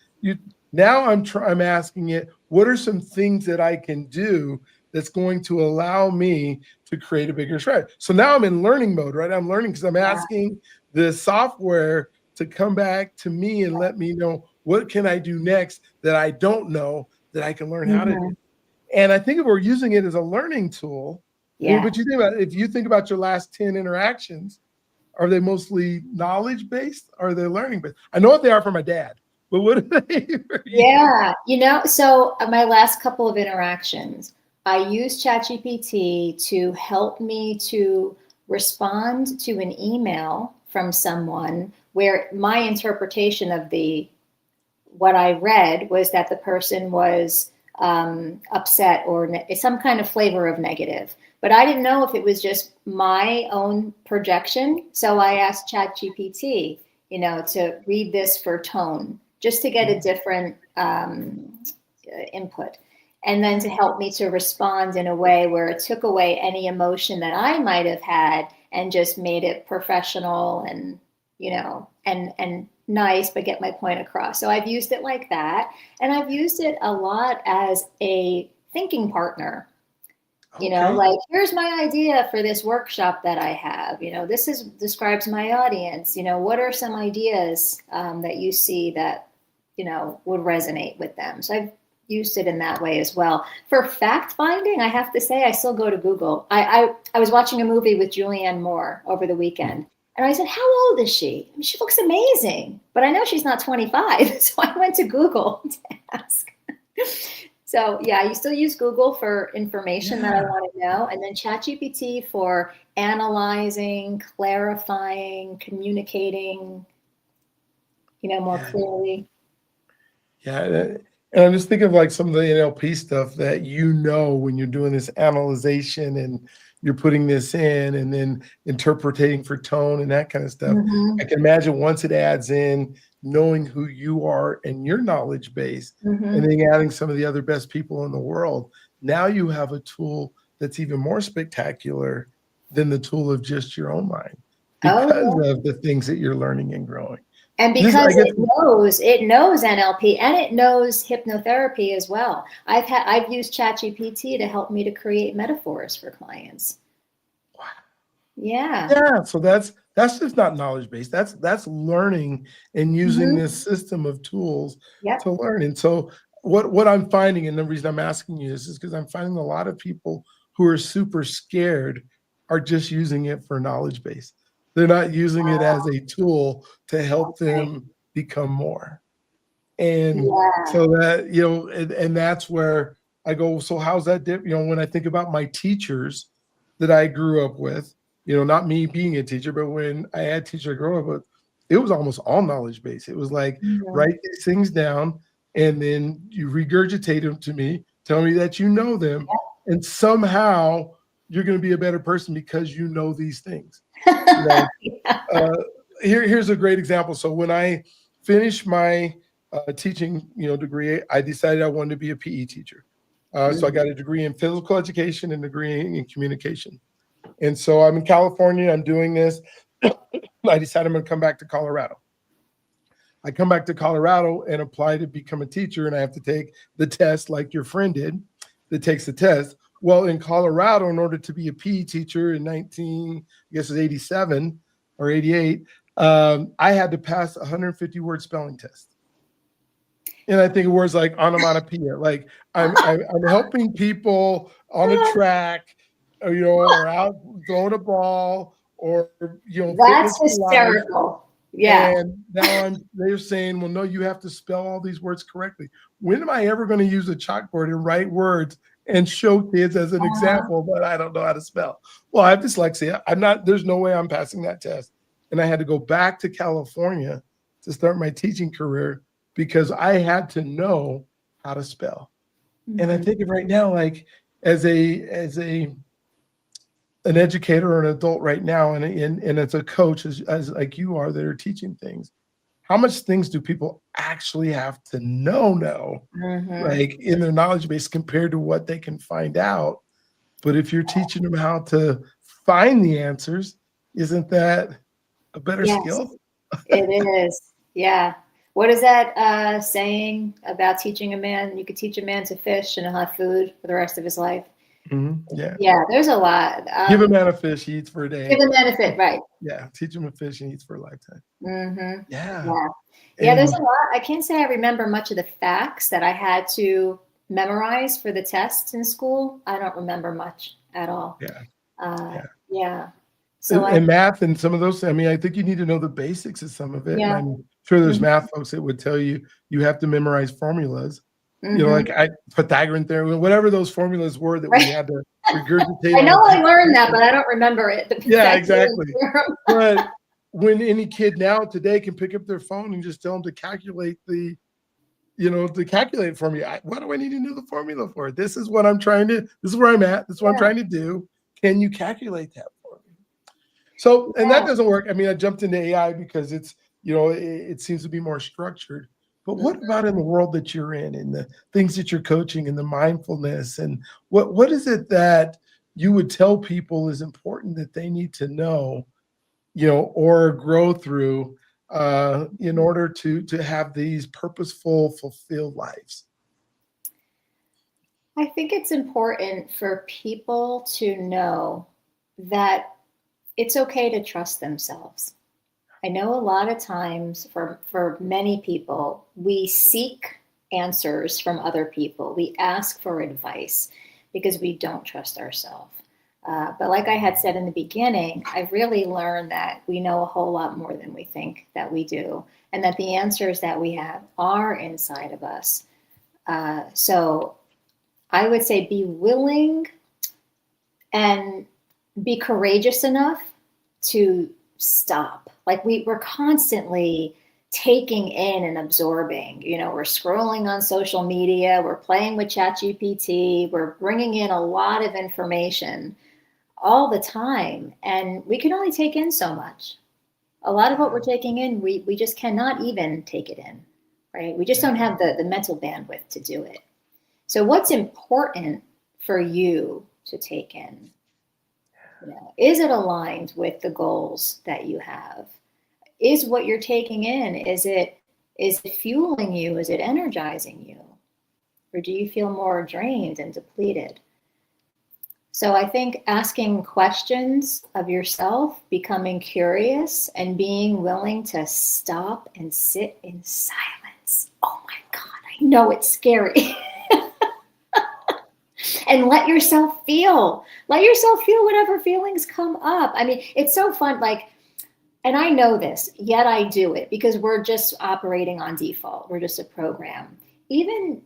now I'm asking it, what are some things that I can do that's going to allow me to create a bigger strategy? So now I'm in learning mode, right? I'm learning because I'm asking the software to come back to me and let me know what can I do next that I don't know that I can learn how to do. And I think if we're using it as a learning tool, but you think about it, if you think about your last 10 interactions, are they mostly knowledge based? Or are they learning based? I know what they are for my dad, but what are they for you? Yeah, you know, so my last couple of interactions, I used ChatGPT to help me to respond to an email from someone where my interpretation of what I read was that the person was upset or some kind of flavor of negative. But I didn't know if it was just my own projection. So I asked ChatGPT, you know, to read this for tone, just to get a different input. And then to help me to respond in a way where it took away any emotion that I might have had and just made it professional and, you know, and nice, but get my point across. So I've used it like that. And I've used it a lot as a thinking partner. You know, like, here's my idea for this workshop that I have. You know, describes my audience. You know, what are some ideas that you see that, you know, would resonate with them? So I've used it in that way as well. For fact finding, I have to say, I still go to Google. I was watching a movie with Julianne Moore over the weekend. And I said, how old is she? I mean, she looks amazing, but I know she's not 25. So I went to Google to ask. So yeah, you still use Google for information that I want to know. And then ChatGPT for analyzing, clarifying, communicating, you know, more clearly. Yeah. And I'm just thinking of like some of the NLP stuff that, you know, when you're doing this analyzation and you're putting this in and then interpreting for tone and that kind of stuff. I can imagine once it adds in knowing who you are and your knowledge base, and then adding some of the other best people in the world, now you have a tool that's even more spectacular than the tool of just your own mind because of the things that you're learning and growing. And because it knows NLP and it knows hypnotherapy as well. I've used ChatGPT to help me to create metaphors for clients. Wow. Yeah. Yeah. So that's just not knowledge based. That's learning and using this system of tools to learn. And so what I'm finding, and the reason I'm asking you this is because I'm finding a lot of people who are super scared are just using it for knowledge base. They're not using it as a tool to help them become more. And so that, you know, and that's where I go, so how's that different? You know, when I think about my teachers that I grew up with, not me being a teacher, but when I had teachers growing up, it was almost all knowledge based. It was like, write these things down and then you regurgitate them to me, tell me that you know them, and somehow you're going to be a better person because you know these things. Here's a great example. So when I finished my teaching, degree, I decided I wanted to be a PE teacher. So I got a degree in physical education and a degree in communication. And so I'm in California. I'm doing this. I decided I'm going to come back to Colorado. I come back to Colorado and apply to become a teacher, and I have to take the test like your friend did that takes the test. Well, in Colorado, in order to be a PE teacher in 87 or 88, I had to pass a 150-word spelling test. And I think of words like onomatopoeia, like I'm helping people on a track, or out throwing a ball, or That's hysterical. Yeah. And now they're saying, well, no, you have to spell all these words correctly. When am I ever going to use a chalkboard and write words and show kids as an example, but I don't know how to spell? Well, I have dyslexia. There's no way I'm passing that test. And I had to go back to California to start my teaching career because I had to know how to spell. And I think of right now, like as an educator or an adult right now, and as a coach, as like you are, that are teaching things, how much things do people actually have to know, like in their knowledge base compared to what they can find out? But if you're teaching them how to find the answers, isn't that a better skill? It is. Yeah. What is that saying about teaching a man? You could teach a man to fish and he'll have food for the rest of his life. Yeah, there's a lot. Give a man a fish, he eats for a day. Give a man a fish, right. Yeah, teach him a fish and he eats for a lifetime. Yeah, there's a lot. I can't say I remember much of the facts that I had to memorize for the tests in school. I don't remember much at all. So and math and some of those, I mean, I think you need to know the basics of some of it. And I'm sure there's math folks that would tell you have to memorize formulas. Like Pythagorean theorem, whatever those formulas were that we had to regurgitate. I know I learned that, but I don't remember it. Yeah, exactly. But when any kid now today can pick up their phone and just tell them to calculate to calculate it for me. What do I need to know the formula for? This is what I'm trying to, this is where I'm at. This is what I'm trying to do. Can you calculate that for me? So, and that doesn't work. I mean, I jumped into AI because it's, it seems to be more structured. But what about in the world that you're in and the things that you're coaching and the mindfulness, and what is it that you would tell people is important that they need to know, or grow through in order to have these purposeful, fulfilled lives? I think it's important for people to know that it's okay to trust themselves. I know a lot of times for many people, we seek answers from other people. We ask for advice because we don't trust ourselves. But like I had said in the beginning, I've really learned that we know a whole lot more than we think that we do, and that the answers that we have are inside of us. So I would say be willing and be courageous enough to stop. Like we're constantly taking in and absorbing, we're scrolling on social media, we're playing with ChatGPT, we're bringing in a lot of information all the time, and we can only take in so much. A lot of what we're taking in, we just cannot even take it in, right? We just don't have the mental bandwidth to do it. So what's important for you to take in? Is it aligned with the goals that you have? Is what you're taking in, is it fueling you? Is it energizing you? Or do you feel more drained and depleted? So I think asking questions of yourself, becoming curious, and being willing to stop and sit in silence. Oh my God, I know it's scary. And let yourself feel whatever feelings come up. I mean, it's so fun. And I know this, yet I do it because we're just operating on default. We're just a program. Even,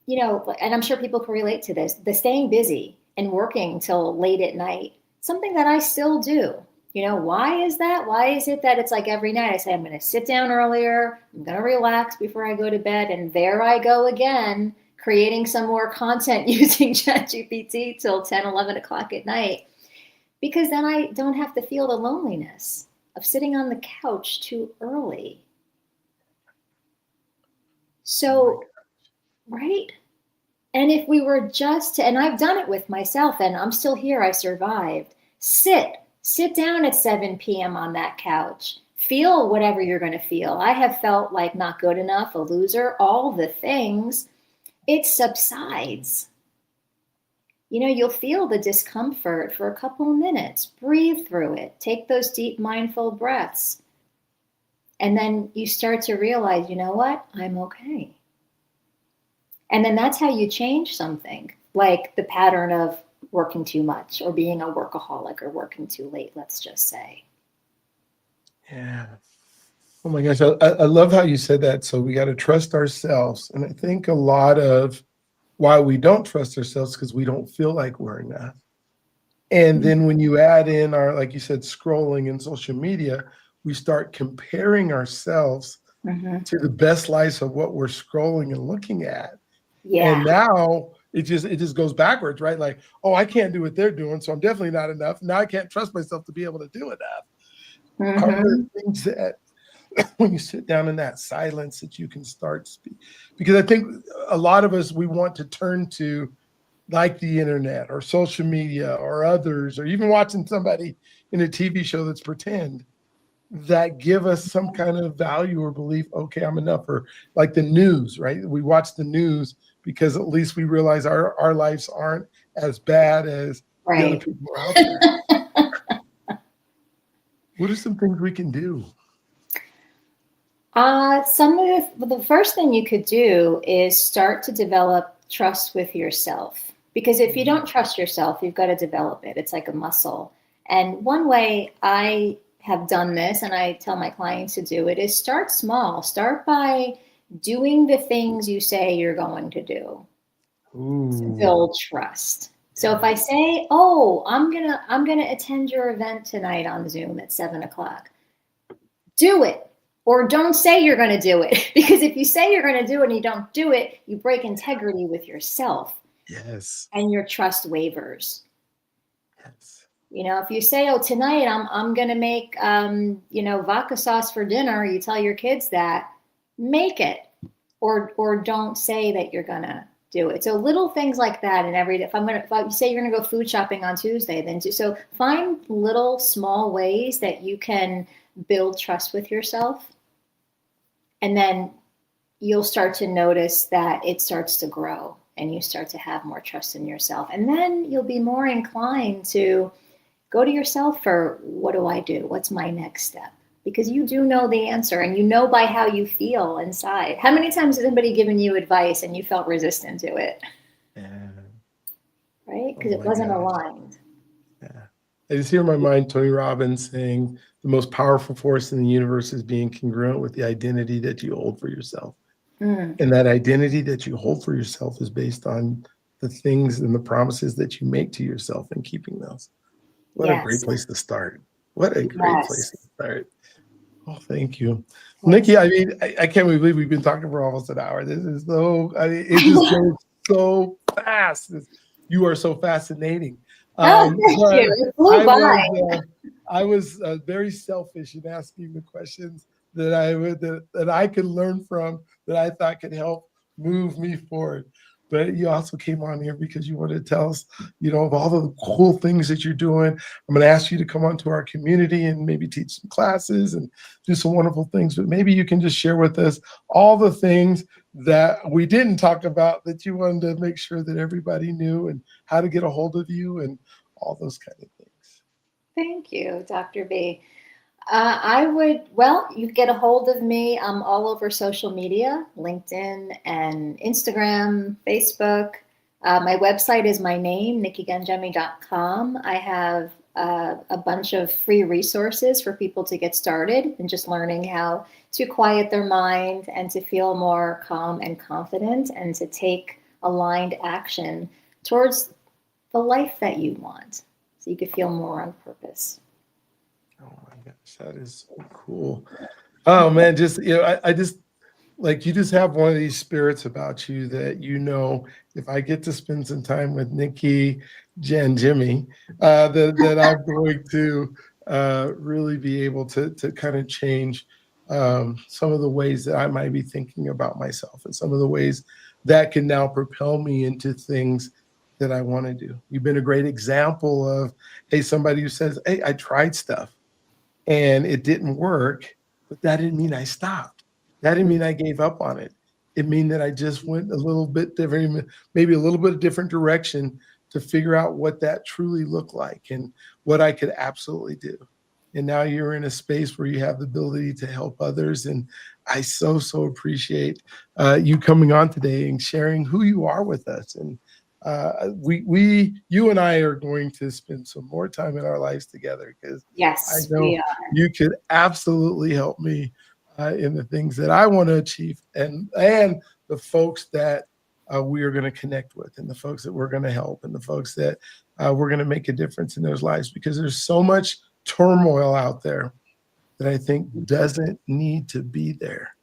and I'm sure people can relate to this, the staying busy and working till late at night, something that I still do. You know, why is that? Why is it that it's like every night I say, I'm going to sit down earlier, I'm going to relax before I go to bed, and there I go again, creating some more content using ChatGPT till 10, 11 o'clock at night. Because then I don't have to feel the loneliness of sitting on the couch too early. So, right? And if we were just to, and I've done it with myself, and I'm still here, I survived. Sit down at 7 p.m. on that couch. Feel whatever you're going to feel. I have felt like not good enough, a loser, all the things. It subsides. You know, you'll feel the discomfort for a couple of minutes. Breathe through it. Take those deep, mindful breaths. And then you start to realize, you know what? I'm okay. And then that's how you change something, like the pattern of working too much or being a workaholic or working too late, let's just say. Yeah. Oh my gosh, I love how you said that. So we got to trust ourselves. And I think a lot of why we don't trust ourselves because we don't feel like we're enough. And then when you add in our, like you said, scrolling and social media, we start comparing ourselves to the best lives of what we're scrolling and looking at. Yeah. And now it just goes backwards, right? Like, oh, I can't do what they're doing, so I'm definitely not enough. Now I can't trust myself to be able to do enough. Are there things that when you sit down in that silence that you can start speak? Because I think a lot of us, we want to turn to like the internet or social media or others, or even watching somebody in a TV show that's pretend, that give us some kind of value or belief. Okay, I'm enough. Or like the news, right? We watch the news because at least we realize our lives aren't as bad as the other people out there. What are some things we can do? The first thing you could do is start to develop trust with yourself. Because if you don't trust yourself, you've got to develop it. It's like a muscle. And one way I have done this, and I tell my clients to do it, is start small. Start by doing the things you say you're going to do to build trust. So if I say, oh, I'm gonna attend your event tonight on Zoom at 7 o'clock, do it. Or don't say you're going to do it. Because if you say you're going to do it and you don't do it, you break integrity with yourself. Yes. And your trust wavers. Yes. You know, if you say, oh, tonight I'm going to make, vodka sauce for dinner, you tell your kids that, make it. Or don't say that you're going to do it. So little things like that. And if you say you're going to go food shopping on Tuesday, then so find little small ways that you can build trust with yourself. And then you'll start to notice that it starts to grow and you start to have more trust in yourself. And then you'll be more inclined to go to yourself for, what do I do? What's my next step? Because you do know the answer and you know by how you feel inside. How many times has anybody given you advice and you felt resistant to it? Yeah. Right? Because it wasn't aligned. Yeah. I just hear in my mind Tony Robbins saying the most powerful force in the universe is being congruent with the identity that you hold for yourself. And that identity that you hold for yourself is based on the things and the promises that you make to yourself and keeping those. What a great place to start. What a great place to start. Oh, thank you. Nikki, I mean, I can't believe we've been talking for almost an hour. This is it just goes so fast. You are so fascinating. Thank you. It flew by. I was very selfish in asking the questions that I could learn from, that I thought could help move me forward. But you also came on here because you wanted to tell us, of all the cool things that you're doing. I'm going to ask you to come onto our community and maybe teach some classes and do some wonderful things. But maybe you can just share with us all the things that we didn't talk about that you wanted to make sure that everybody knew, and how to get a hold of you and all those kind of things. Thank you, Dr. B. You get a hold of me. I'm all over social media, LinkedIn and Instagram, Facebook. My website is my name, nikkigangemi.com. I have a bunch of free resources for people to get started and just learning how to quiet their mind and to feel more calm and confident and to take aligned action towards the life that you want, so you could feel more on purpose. Gosh, that is so cool. Oh man, just I just like you just have one of these spirits about you that if I get to spend some time with Nikki, Jen, Jimmy, that I'm going to really be able to kind of change some of the ways that I might be thinking about myself and some of the ways that can now propel me into things that I want to do. You've been a great example of, hey, somebody who says, hey, I tried stuff and it didn't work, but that didn't mean I stopped. That didn't mean I gave up on it. It mean that I just went a little bit different, maybe a little bit of different direction to figure out what that truly looked like and what I could absolutely do. And now you're in a space where you have the ability to help others. And I so appreciate you coming on today and sharing who you are with us. And you and I are going to spend some more time in our lives together because I Yes, know we are. you could absolutely help me in the things that I want to achieve and the folks that we are going to connect with and the folks that we're going to help and the folks that we're going to make a difference in those lives, because there's so much turmoil out there that I think doesn't need to be there.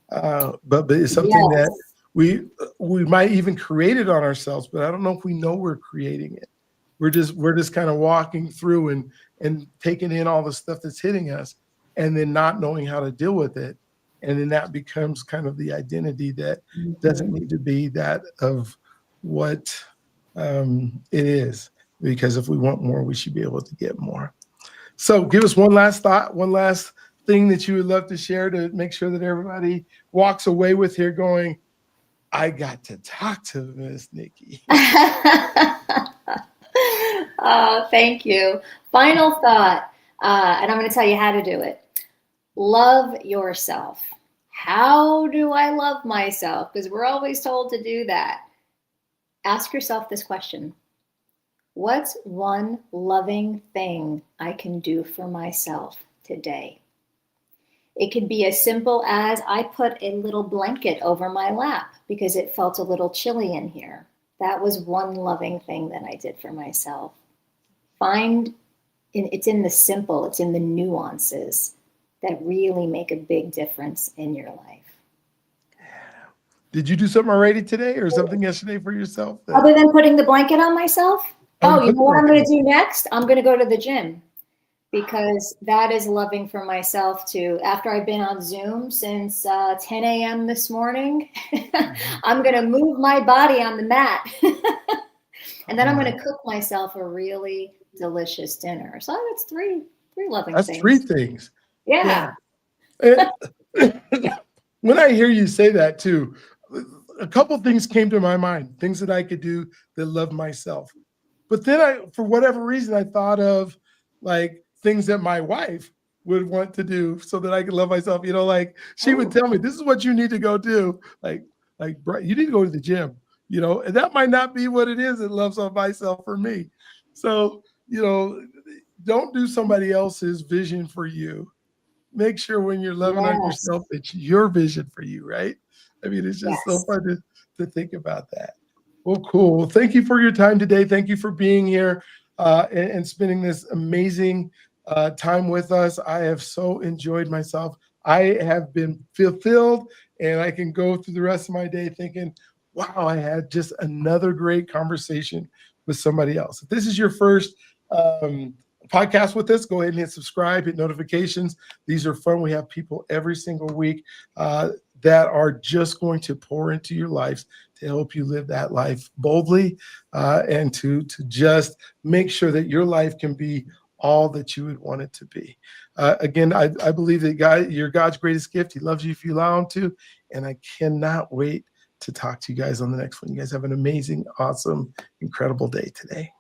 But it's something that Yes. we might even create it on ourselves, but I don't know if we know we're creating it. We're just kind of walking through and taking in all the stuff that's hitting us and then not knowing how to deal with it. And then that becomes kind of the identity that doesn't need to be that of what it is. Because if we want more, we should be able to get more. So give us one last thought, one last thing that you would love to share to make sure that everybody walks away with here going, I got to talk to Miss Nikki. Thank you. Final thought, and I'm going to tell you how to do it. Love yourself. How do I love myself? Because we're always told to do that. Ask yourself this question. What's one loving thing I can do for myself today? It could be as simple as I put a little blanket over my lap because it felt a little chilly in here. That was one loving thing that I did for myself. It's in the simple, it's in the nuances that really make a big difference in your life. Did you do something already today or something yesterday for yourself? Other than putting the blanket on myself? Oh, you know what I'm going to do next? I'm going to go to the gym because that is loving for myself too. After I've been on Zoom since 10 a.m. this morning, I'm going to move my body on the mat. And then I'm going to cook myself a really delicious dinner. So that's three loving things. That's three things. Yeah. When I hear you say that too, a couple things came to my mind, things that I could do that love myself. But then for whatever reason, I thought of like things that my wife would want to do so that I could love myself. Like she would tell me, this is what you need to go do. Like you need to go to the gym, and that might not be what it is that loves on myself for me. So, don't do somebody else's vision for you. Make sure when you're loving on yourself, it's your vision for you, right? I mean, it's just so fun to think about that. Well, cool. Well, thank you for your time today. Thank you for being here and spending this amazing time with us. I have so enjoyed myself. I have been fulfilled, and I can go through the rest of my day thinking, wow, I had just another great conversation with somebody else. If this is your first podcast with us, go ahead and hit subscribe, hit notifications. These are fun. We have people every single week that are just going to pour into your lives to help you live that life boldly and to just make sure that your life can be all that you would want it to be. Again, I believe that you're God's greatest gift. He loves you if you allow him to. And I cannot wait to talk to you guys on the next one. You guys have an amazing, awesome, incredible day today.